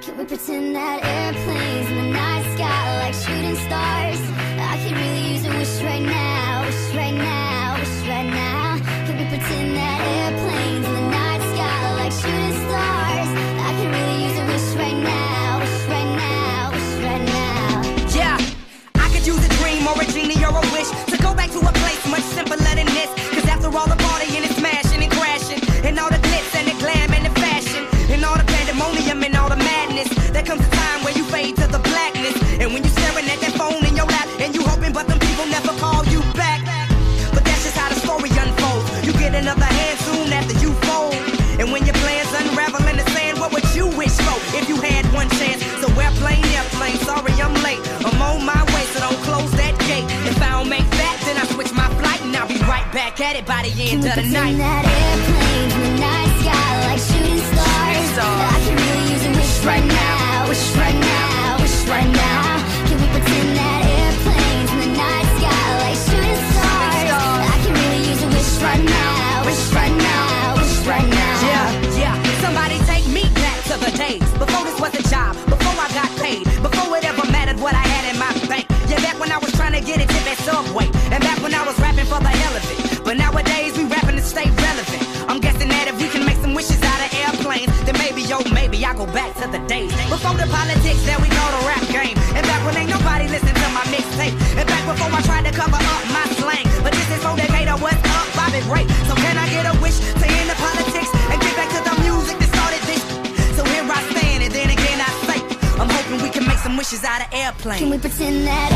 Can we pretend that airplanes in the night sky like shooting stars? I could really use a wish right now, wish right now, wish right now. Can we pretend that airplanes in the night sky like shooting stars? I could really use a wish right now, wish right now, wish right now. Yeah, I could use a dream or a genie or a wish to go back to a place much simpler than this. Cause after all the partying and smashing and crashing, and all the glitz and the glam and the fashion, and all the pandemonium and all the madness, there comes a time where you fade to the blackness. And when you're staring at that phone in your lap, and you hoping but them people never call you back. But that's just how the story unfolds. You get another hand soon after you fold. And when your plans unravel in the sand, what would you wish for if you had one chance? So airplane, sorry I'm late. I'm on my way, so don't close that gate. If I don't make that, then I switch my flight, and I'll be right back at it by the end of the night. Can we pretend that airplanes in the night sky like shooting stars? I can really use a wish right now, wish right now, wish right now. Can we pretend that airplanes in the night sky like shooting stars? I can really use a wish right now, wish right now, wish right now. Yeah, somebody take me back to the days before this was a job, before I got paid, before it ever mattered what I had in my bank. Yeah, back when I was trying to get it to that Subway, and back when I was rapping for the hell of it. But nowadays we rapping to stay relevant. I'm guessing that if we can make some wishes out of airplanes, then maybe, oh maybe I go back to the days before the politics that we know the rap game, and back when ain't nobody listened to my mixtape, and back before I tried to cover up my slang. But this is for Decatur, what's up, Bobby Ray? So can I get a wish to end the politics and get back to the music that started this? So here I stand, and then again I say, I'm hoping we can make some wishes out of airplanes. Can we pretend that